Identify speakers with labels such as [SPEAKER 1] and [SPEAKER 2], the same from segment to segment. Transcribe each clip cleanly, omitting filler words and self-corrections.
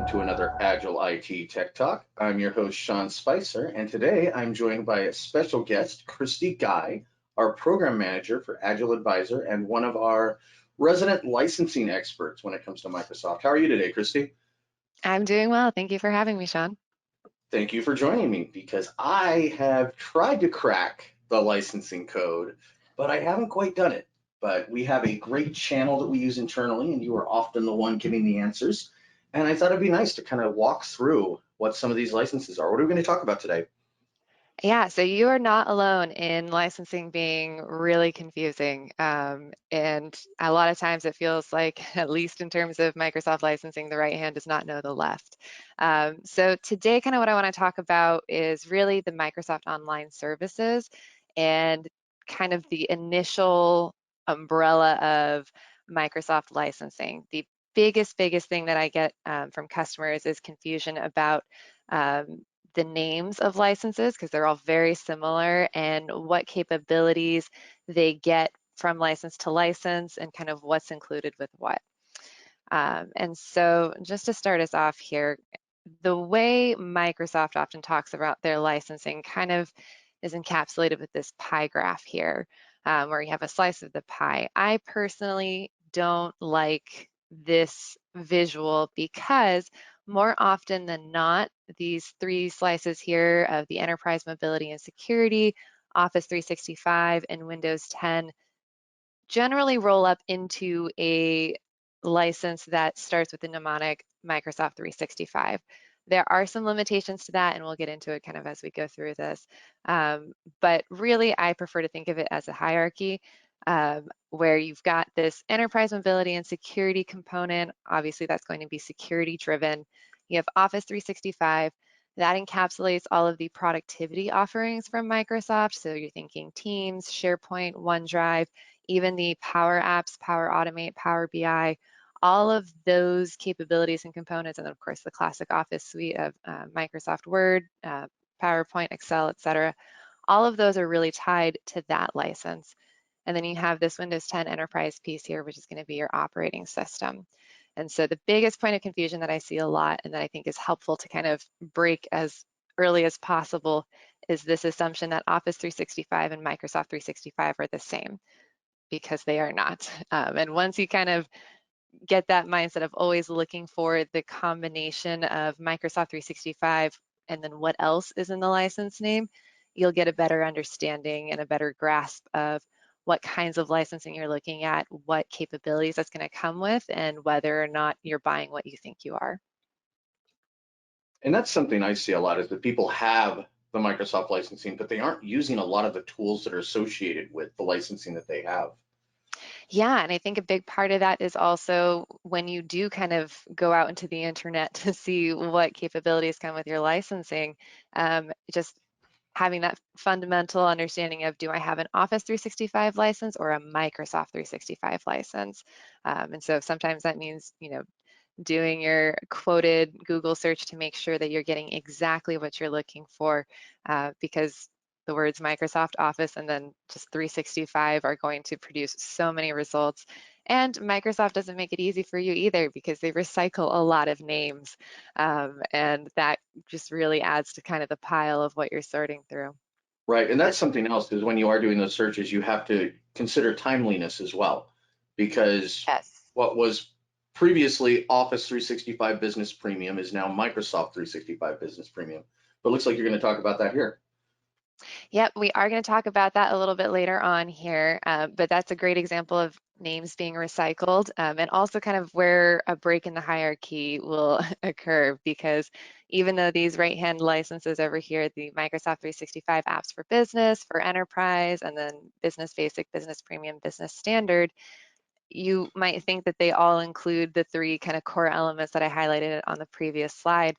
[SPEAKER 1] to another Agile IT Tech Talk. I'm your host, Sean Spicer, and today I'm joined by a special guest, Kristy Guy, our program manager for Agile Advisor and one of our resident licensing experts when it comes to Microsoft. How are you today, Kristy?
[SPEAKER 2] I'm doing well. Thank you for having me, Sean.
[SPEAKER 1] Thank you for joining me because I have tried to crack the licensing code, but I haven't quite done it. But we have a great channel that we use internally, and you are often the one giving the answers. And I thought it'd be nice to kind of walk through what some of these licenses are. What are we going to talk about today?
[SPEAKER 2] Yeah, so you are not alone in licensing being really confusing. And a lot of times it feels like, at least in terms of Microsoft licensing, the right hand does not know the left. So today, kind of what I want to talk about is really the Microsoft Online Services and kind of the initial umbrella of Microsoft licensing. The biggest thing that I get from customers is confusion about um, the names of licenses because they're all very similar and what capabilities they get from license to license and kind of what's included with what. And so just to start us off here, the way Microsoft often talks about their licensing kind of is encapsulated with this pie graph here, where you have a slice of the pie. I personally don't like this visual because more often than not, these three slices here of the enterprise mobility and security, Office 365, and Windows 10 generally roll up into a license that starts with the mnemonic Microsoft 365. There are some limitations to that, and we'll get into it kind of as we go through this. But really, I prefer to think of it as a hierarchy where you've got this enterprise mobility and security component. Obviously, that's going to be security driven. You have Office 365. That encapsulates all of the productivity offerings from Microsoft. So you're thinking Teams, SharePoint, OneDrive, even the Power Apps, Power Automate, Power BI, all of those capabilities and components, and then of course the classic Office suite of Microsoft Word, PowerPoint, Excel, etc. All of those are really tied to that license. And then you have this Windows 10 enterprise piece here, which is going to be your operating system. And so the biggest point of confusion that I see a lot and that I think is helpful to kind of break as early as possible is this assumption that Office 365 and Microsoft 365 are the same, because they are not. And once you kind of get that mindset of always looking for the combination of Microsoft 365 and then what else is in the license name, you'll get a better understanding and a better grasp of what kinds of licensing you're looking at, what capabilities that's going to come with, and whether or not you're buying what you think you are.
[SPEAKER 1] And that's something I see a lot is that people have the Microsoft licensing, but they aren't using a lot of the tools that are associated with the licensing that they have.
[SPEAKER 2] Yeah, and I think a big part of that is also when you do kind of go out into the internet to see what capabilities come with your licensing, just having that fundamental understanding of, do I have an Office 365 license or a Microsoft 365 license? And so sometimes that means, doing your quoted Google search to make sure that you're getting exactly what you're looking for, because the words Microsoft Office and then just 365 are going to produce so many results. And Microsoft doesn't make it easy for you either because they recycle a lot of names. And that just really adds to kind of the pile of what you're sorting through.
[SPEAKER 1] Right, and
[SPEAKER 2] But
[SPEAKER 1] that's something else is when you are doing those searches, you have to consider timeliness as well, because
[SPEAKER 2] yes.
[SPEAKER 1] what was previously Office 365 Business Premium is now Microsoft 365 Business Premium. But it looks like you're going to talk about that here.
[SPEAKER 2] Yep, we are going to talk about that a little bit later on here, but that's a great example of names being recycled, and also kind of where a break in the hierarchy will occur, because even though these right-hand licenses over here, the Microsoft 365 apps for business, for enterprise, and then business basic, business premium, business standard, you might think that they all include the three kind of core elements that I highlighted on the previous slide,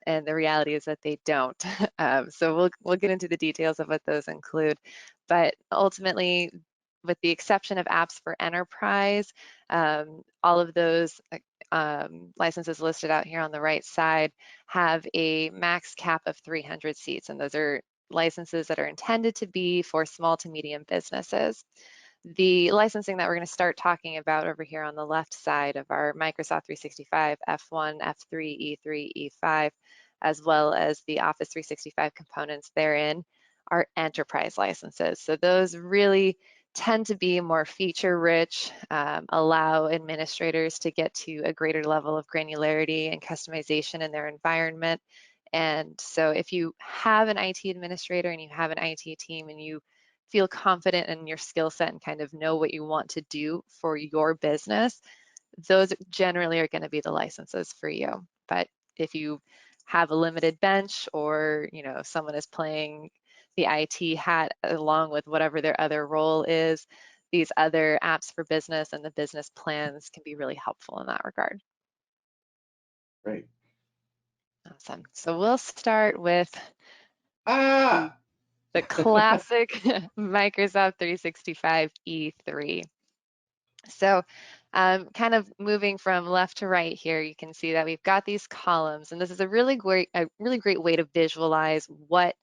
[SPEAKER 2] and the reality is that they don't. So we'll get into the details of what those include, but ultimately, with the exception of apps for enterprise, all of those licenses listed out here on the right side have a max cap of 300 seats, and those are licenses that are intended to be for small to medium businesses. The licensing that we're going to start talking about over here on the left side of our Microsoft 365 F1, F3, E3, E5, as well as the Office 365 components therein, are enterprise licenses. So those really tend to be more feature rich, allow administrators to get to a greater level of granularity and customization in their environment. And so if you have an IT administrator and you have an IT team and you feel confident in your skill set and kind of know what you want to do for your business, those generally are going to be the licenses for you. But if you have a limited bench, or someone is playing the IT hat along with whatever their other role is, these other apps for business and the business plans can be really helpful in that regard.
[SPEAKER 1] Right.
[SPEAKER 2] Awesome. So we'll start with
[SPEAKER 1] Ah.
[SPEAKER 2] the classic Microsoft 365 E3. So kind of moving from left to right here, you can see that we've got these columns, and this is a really great way to visualize what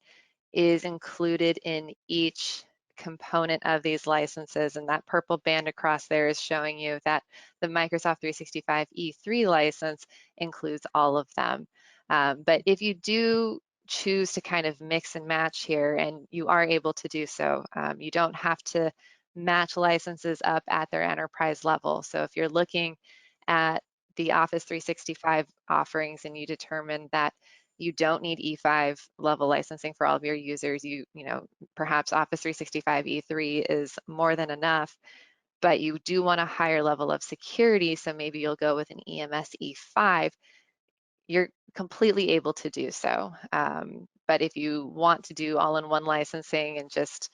[SPEAKER 2] is included in each component of these licenses. And that purple band across there is showing you that the Microsoft 365 E3 license includes all of them. But if you do choose to kind of mix and match here, and you are able to do so, you don't have to match licenses up at their enterprise level. So if you're looking at the Office 365 offerings and you determine that you don't need E5 level licensing for all of your users, perhaps Office 365 E3 is more than enough, but you do want a higher level of security, so maybe you'll go with an EMS E5, you're completely able to do so. But if you want to do all-in-one licensing and just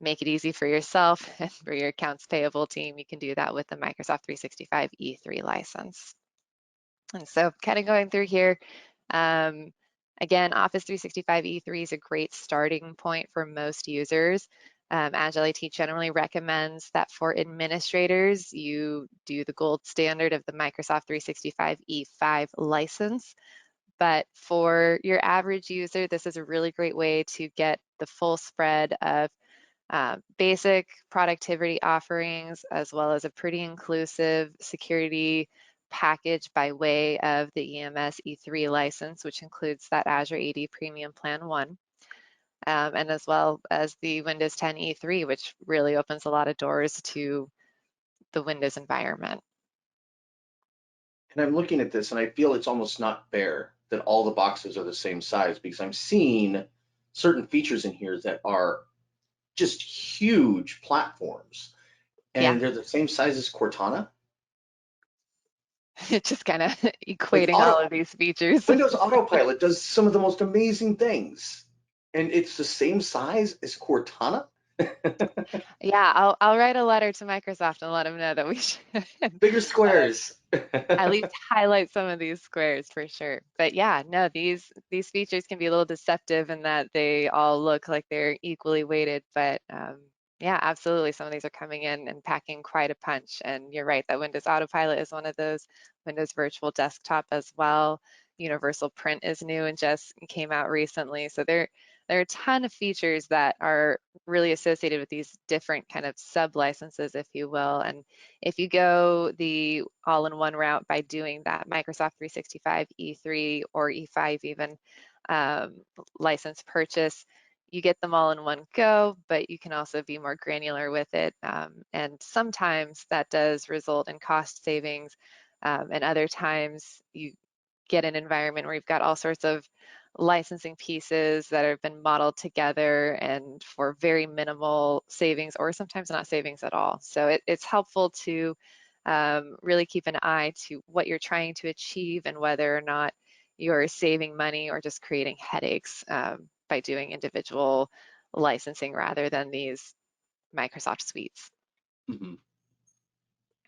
[SPEAKER 2] make it easy for yourself and for your accounts payable team, you can do that with the Microsoft 365 E3 license. And so kind of going through here, again, Office 365 E3 is a great starting point for most users. Agile IT generally recommends that for administrators, you do the gold standard of the Microsoft 365 E5 license. But for your average user, this is a really great way to get the full spread of basic productivity offerings, as well as a pretty inclusive security package by way of the EMS E3 license, which includes that Azure AD Premium Plan 1, and as well as the Windows 10 E3, which really opens a lot of doors to the Windows environment.
[SPEAKER 1] And I'm looking at this and I feel it's almost not fair that all the boxes are the same size, because I'm seeing certain features in here that are just huge platforms,
[SPEAKER 2] Yeah,
[SPEAKER 1] and they're the same size as Cortana.
[SPEAKER 2] just kind of
[SPEAKER 1] Like
[SPEAKER 2] equating all of these features.
[SPEAKER 1] Windows Autopilot does some of the most amazing things, and it's the same size as Cortana.
[SPEAKER 2] Yeah, I'll write a letter to Microsoft and let them know that we should
[SPEAKER 1] Bigger squares.
[SPEAKER 2] at least highlight some of these squares for sure. But yeah, no, these features can be a little deceptive in that they all look like they're equally weighted. But yeah, absolutely, some of these are coming in and packing quite a punch. And you're right that Windows Autopilot is one of those. Windows Virtual Desktop as well. Universal Print is new and just came out recently. So there are a ton of features that are really associated with these different kind of sub licenses, if you will. And if you go the all-in-one route by doing that Microsoft 365 E3 or E5 even license purchase, you get them all in one go, but you can also be more granular with it. And sometimes that does result in cost savings, and other times you get an environment where you've got all sorts of licensing pieces that have been modeled together and for very minimal savings, or sometimes not savings at all. So it's helpful to really keep an eye to what you're trying to achieve and whether or not you're saving money or just creating headaches by doing individual licensing rather than these Microsoft suites.
[SPEAKER 1] Mhm.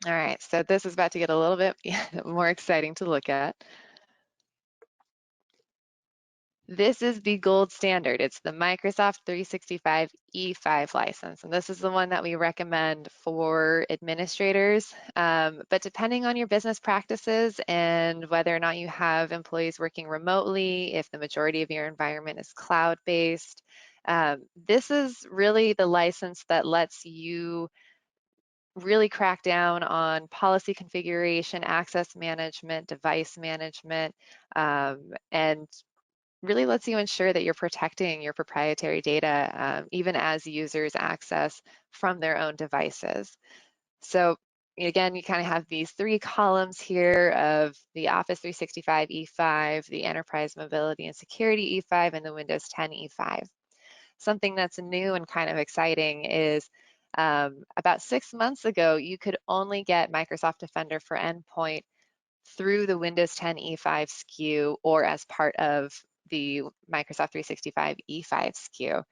[SPEAKER 2] All right, so this is about to get a little bit more exciting to look at. This is the gold standard. It's the Microsoft 365 E5 license, and this is the one that we recommend for administrators. But depending on your business practices and whether or not you have employees working remotely, if the majority of your environment is cloud-based, This is really the license that lets you really crack down on policy configuration, access management, device management, and really lets you ensure that you're protecting your proprietary data, even as users access from their own devices. So again, you kind of have these three columns here of the Office 365 E5, the Enterprise Mobility and Security E5, and the Windows 10 E5. Something that's new and kind of exciting is about 6 months ago, you could only get Microsoft Defender for Endpoint through the Windows 10 E5 SKU or as part of the Microsoft 365 E5 SKU.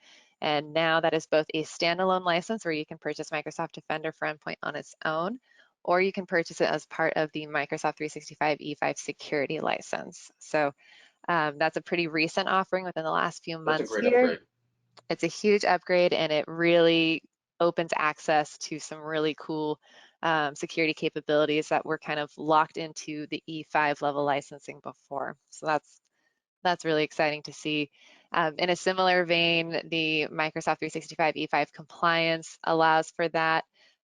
[SPEAKER 2] And now that is both a standalone license where you can purchase Microsoft Defender for Endpoint on its own, or you can purchase it as part of the Microsoft 365 E5 security license. So that's a pretty recent offering within the last few
[SPEAKER 1] That's a
[SPEAKER 2] months
[SPEAKER 1] great
[SPEAKER 2] here.
[SPEAKER 1] upgrade.
[SPEAKER 2] It's a huge upgrade and it really opens access to some really cool security capabilities that were kind of locked into the E5 level licensing before. So that's really exciting to see. In a similar vein, the Microsoft 365 E5 compliance allows for that.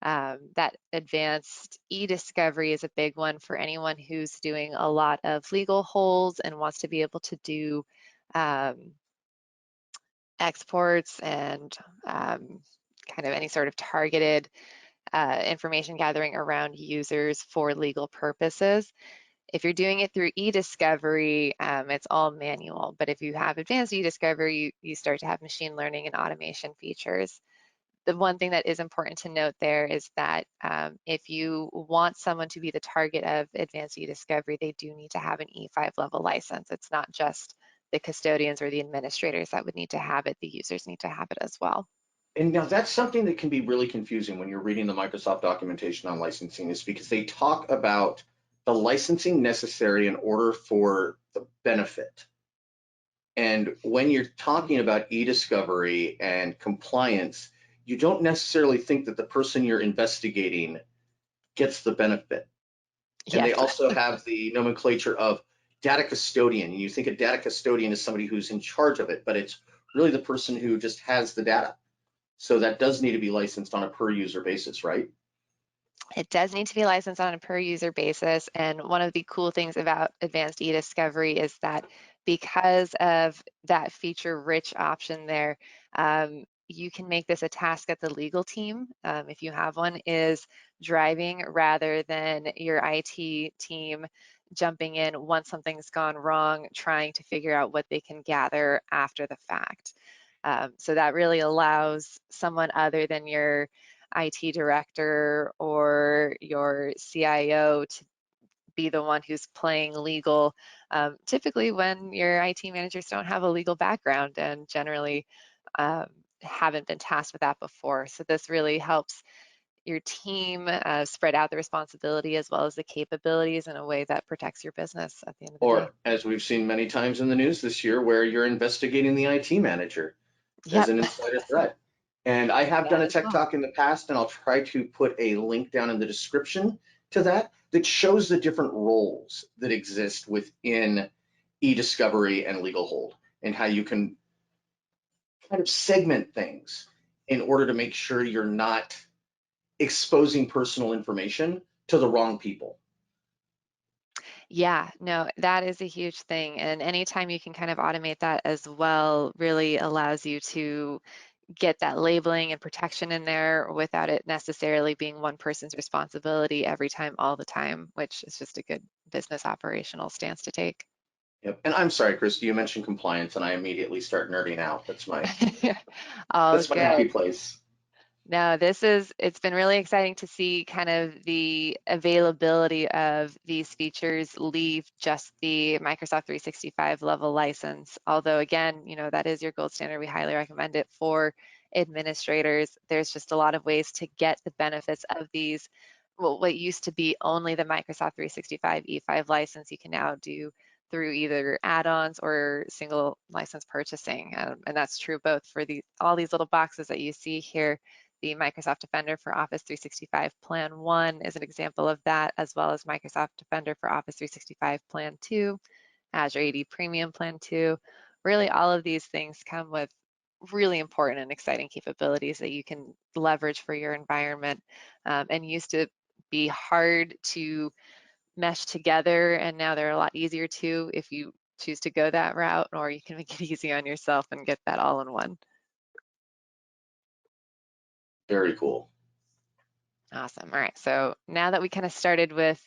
[SPEAKER 2] That advanced e-discovery is a big one for anyone who's doing a lot of legal holds and wants to be able to do um, exports and kind of any sort of targeted information gathering around users for legal purposes. If you're doing it through e-discovery, it's all manual, but if you have advanced e-discovery, you start to have machine learning and automation features. The one thing that is important to note there is that if you want someone to be the target of advanced e-discovery, they do need to have an E5 level license. It's not just the custodians or the administrators that would need to have it, the users need to have it as well.
[SPEAKER 1] And now that's something that can be really confusing when you're reading the Microsoft documentation on licensing, is because they talk about the licensing necessary in order for the benefit. And when you're talking about e-discovery and compliance, you don't necessarily think that the person you're investigating gets the benefit. And they
[SPEAKER 2] Yes.
[SPEAKER 1] also have the nomenclature of data custodian. You think a data custodian is somebody who's in charge of it, but it's really the person who just has the data. So that does need to be licensed on a per user basis, right?
[SPEAKER 2] It does need to be licensed on a per user basis. And one of the cool things about advanced e-discovery is that because of that feature rich option there, you can make this a task that the legal team, if you have one, is driving rather than your IT team jumping in once something's gone wrong, trying to figure out what they can gather after the fact. So that really allows someone other than your IT director or your CIO to be the one who's playing legal, typically when your IT managers don't have a legal background and generally um, haven't been tasked with that before. So this really helps your team spread out the responsibility as well as the capabilities in a way that protects your business at the end of the day.
[SPEAKER 1] Or as we've seen many times in the news this year, where you're investigating the IT manager as
[SPEAKER 2] Yep,
[SPEAKER 1] an insider threat. And I have done
[SPEAKER 2] that
[SPEAKER 1] a
[SPEAKER 2] as
[SPEAKER 1] tech
[SPEAKER 2] well.
[SPEAKER 1] talk in the past, and I'll try to put a link down in the description to that that shows the different roles that exist within e-discovery and legal hold, and how you can kind of segment things in order to make sure you're not exposing personal information to the wrong people.
[SPEAKER 2] Yeah, no, that is a huge thing. And anytime you can kind of automate that as well, really allows you to get that labeling and protection in there without it necessarily being one person's responsibility every time, all the time, which is just a good business operational stance to take.
[SPEAKER 1] Yep. And I'm sorry, Kristy, you mentioned compliance, and I immediately start nerding out.
[SPEAKER 2] All
[SPEAKER 1] That's my happy
[SPEAKER 2] good.
[SPEAKER 1] place.
[SPEAKER 2] No, it's been really exciting to see kind of the availability of these features leave just the Microsoft 365 level license. Although again, that is your gold standard. We highly recommend it for administrators. There's just a lot of ways to get the benefits of these. Well, what used to be only the Microsoft 365 E5 license, you can now do through either add-ons or single license purchasing. And that's true both for all these little boxes that you see here. The Microsoft Defender for Office 365 Plan 1 is an example of that, as well as Microsoft Defender for Office 365 Plan 2, Azure AD Premium Plan 2. Really, all of these things come with really important and exciting capabilities that you can leverage for your environment, and used to be hard to mesh together, and now they're a lot easier to if you choose to go that route, or you can make it easy on yourself and get that all in one.
[SPEAKER 1] Very cool.
[SPEAKER 2] Awesome. All right. So now that we kind of started with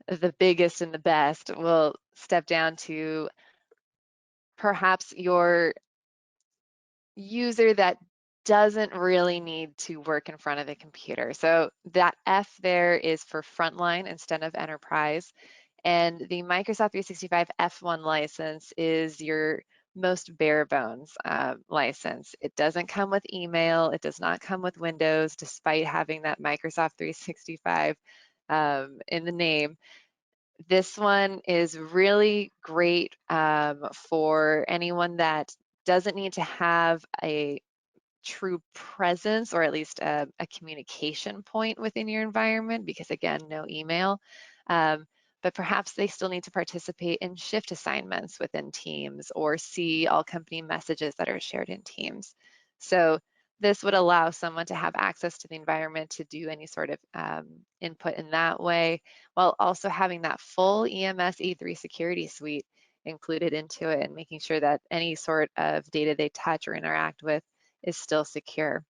[SPEAKER 2] the biggest and the best, we'll step down to perhaps your user that doesn't really need to work in front of a computer. So that F there is for frontline instead of enterprise. And the Microsoft 365 F1 license is your most bare bones license. It doesn't come with email. It does not come with Windows, despite having that Microsoft 365 in the name. This one is really great for anyone that doesn't need to have a true presence, or at least a communication point within your environment, because again, no email. Um, but perhaps they still need to participate in shift assignments within Teams or see all company messages that are shared in Teams. So this would allow someone to have access to the environment to do any sort of input in that way, while also having that full EMS E3 security suite included into it, and making sure that any sort of data they touch or interact with is still secure.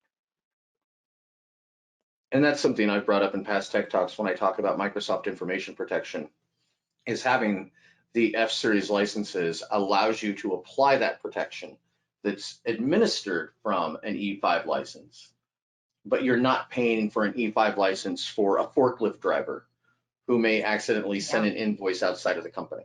[SPEAKER 1] And that's something I've brought up in past tech talks when I talk about Microsoft information protection, is having the F series licenses allows you to apply that protection that's administered from an E5 license, but you're not paying for an E5 license for a forklift driver who may accidentally send
[SPEAKER 2] Yeah,
[SPEAKER 1] an invoice outside of the company.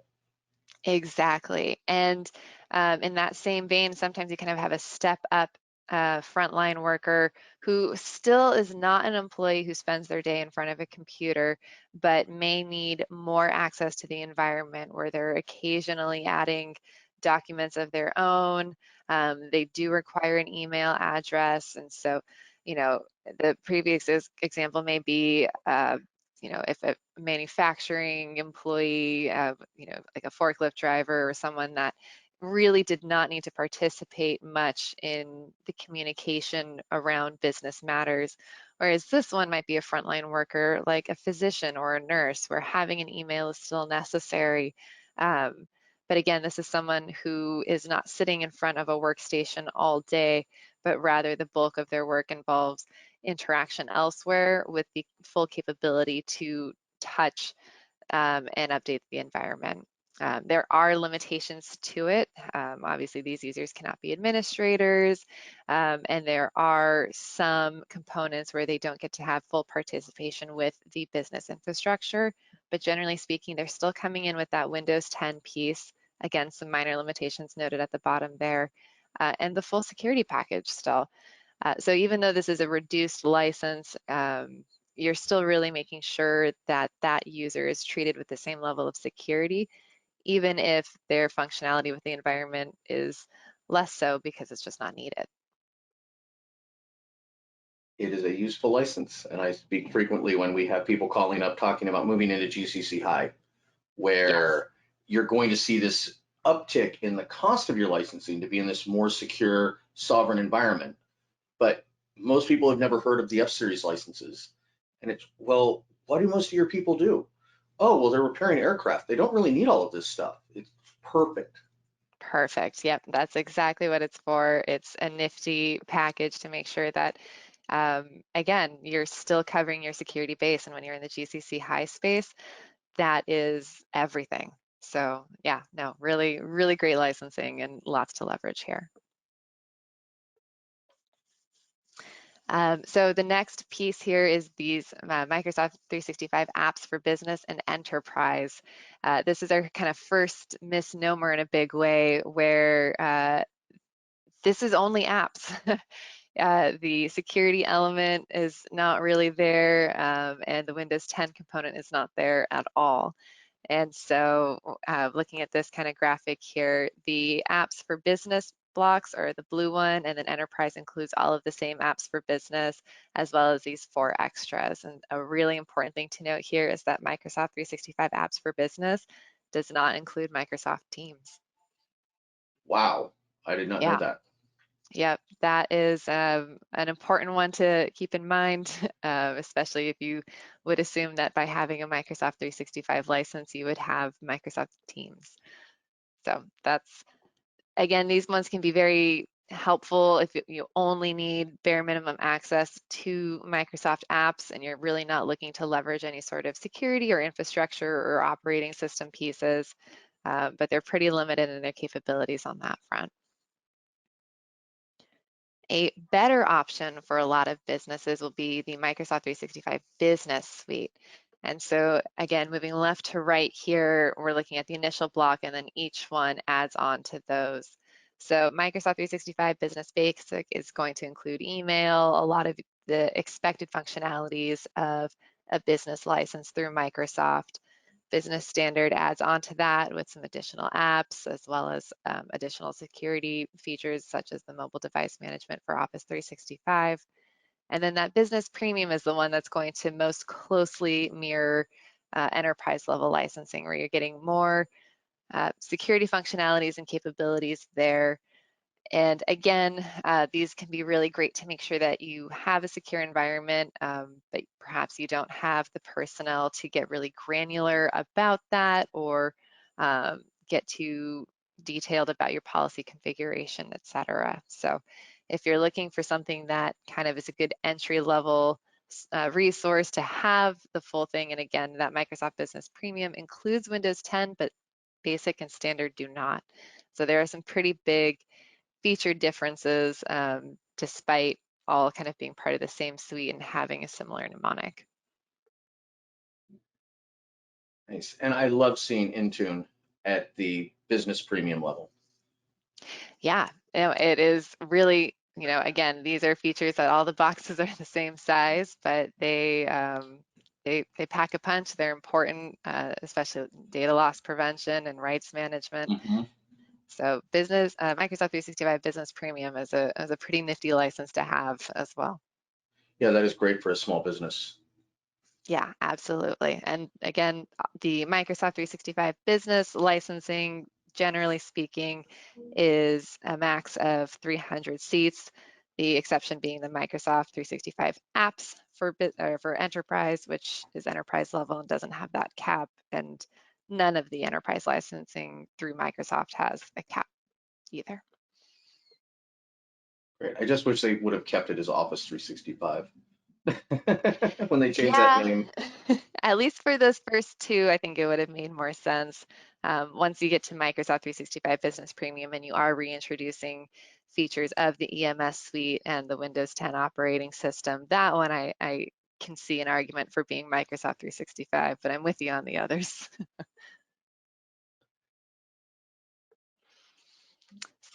[SPEAKER 2] exactly. And in that same vein, sometimes you kind of have a step up frontline worker who still is not an employee who spends their day in front of a computer, but may need more access to the environment, where they're occasionally adding documents of their own. They do require an email address. And so, you know, the previous example may be if a manufacturing employee, like a forklift driver or someone that really did not need to participate much in the communication around business matters. Whereas this one might be a frontline worker, like a physician or a nurse, where having an email is still necessary. Um, but again, this is someone who is not sitting in front of a workstation all day, but rather the bulk of their work involves interaction elsewhere with the full capability to touch and update the environment. There are limitations to it. Obviously, these users cannot be administrators, and there are some components where they don't get to have full participation with the business infrastructure. But generally speaking, they're still coming in with that Windows 10 piece. Again, some minor limitations noted at the bottom there, and the full security package still. So even though this is a reduced license, you're still really making sure that that user is treated with the same level of security, even if their functionality with the environment is less so because it's just not needed.
[SPEAKER 1] It is a useful license, and I speak frequently when we have people calling up talking about moving into GCC High,
[SPEAKER 2] Yes.
[SPEAKER 1] where you're going to see this uptick in the cost of your licensing to be in this more secure, sovereign environment. But most people have never heard of the F series licenses. And it's, well, what do most of your people do? Oh, well, they're repairing aircraft. They don't really need all of this stuff. It's perfect.
[SPEAKER 2] Perfect. Yep, that's exactly what it's for. It's a nifty package to make sure that, again, you're still covering your security base. And when you're in the GCC high space, that is everything. So yeah, no, really, really great licensing and lots to leverage here. So the next piece here is these Microsoft 365 apps for business and enterprise. This is our kind of first misnomer in a big way, where this is only apps. The security element is not really there, and the Windows 10 component is not there at all. And so looking at this kind of graphic here, the apps for business blocks are the blue one, and then enterprise includes all of the same apps for business, as well as these 4 extras. And a really important thing to note here is that Microsoft 365 apps for business does not include Microsoft Teams.
[SPEAKER 1] Wow. I did not know
[SPEAKER 2] Yeah.
[SPEAKER 1] that.
[SPEAKER 2] Yep. that is an important one to keep in mind, especially if you would assume that by having a Microsoft 365 license, you would have Microsoft Teams. So that's, again, these ones can be very helpful if you only need bare minimum access to Microsoft apps and you're really not looking to leverage any sort of security or infrastructure or operating system pieces, but they're pretty limited in their capabilities on that front. A better option for a lot of businesses will be the Microsoft 365 Business Suite. And so again, moving left to right here, we're looking at the initial block and then each one adds on to those. So Microsoft 365 Business Basic is going to include email, a lot of the expected functionalities of a business license through Microsoft. Business Standard adds on to that with some additional apps as well as additional security features such as the mobile device management for Office 365. And then that Business Premium is the one that's going to most closely mirror enterprise level licensing, where you're getting more security functionalities and capabilities there. And again, these can be really great to make sure that you have a secure environment, but perhaps you don't have the personnel to get really granular about that or get too detailed about your policy configuration, et cetera. So if you're looking for something that kind of is a good entry level resource to have the full thing, and again, that Microsoft Business Premium includes Windows 10, but Basic and Standard do not. So there are some pretty big feature differences despite all kind of being part of the same suite and having a similar mnemonic.
[SPEAKER 1] Nice. And I love seeing Intune at the business premium level.
[SPEAKER 2] Yeah, it is really, again, these are features that all the boxes are the same size, but they pack a punch. They're important, especially data loss prevention and rights management.
[SPEAKER 1] Mm-hmm.
[SPEAKER 2] So Microsoft 365 Business Premium is a pretty nifty license to have as well.
[SPEAKER 1] Yeah, that is great for a small business.
[SPEAKER 2] Yeah, absolutely. And again, the Microsoft 365 Business licensing, generally speaking, is a max of 300 seats. The exception being the Microsoft 365 apps for enterprise, which is enterprise level and doesn't have that cap. And none of the enterprise licensing through Microsoft has a cap either.
[SPEAKER 1] Great. I just wish they would have kept it as Office 365 when they changed that
[SPEAKER 2] Yeah,
[SPEAKER 1] name.
[SPEAKER 2] at least for those first two, I think it would have made more sense. Once you get to Microsoft 365 Business Premium and you are reintroducing features of the EMS suite and the Windows 10 operating system, that one I can see an argument for being Microsoft 365, but I'm with you on the others.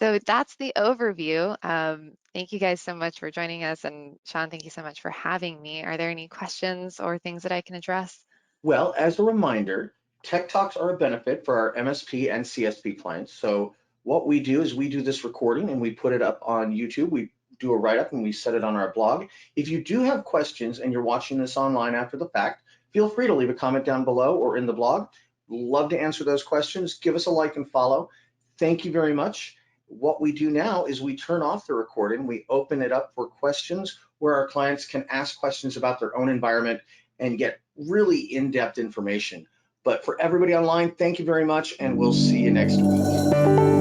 [SPEAKER 2] So that's the overview. Thank you guys so much for joining us. And Sean, thank you so much for having me. Are there any questions or things that I can address?
[SPEAKER 1] Well, as a reminder, Tech Talks are a benefit for our MSP and CSP clients. So what we do is we do this recording and we put it up on YouTube. We do a write-up and we set it on our blog. If you do have questions and you're watching this online after the fact, feel free to leave a comment down below or in the blog. Love to answer those questions. Give us a like and follow. Thank you very much. What we do now is we turn off the recording. We open it up for questions where our clients can ask questions about their own environment and get really in-depth information. But for everybody online, thank you very much, and we'll see you next week.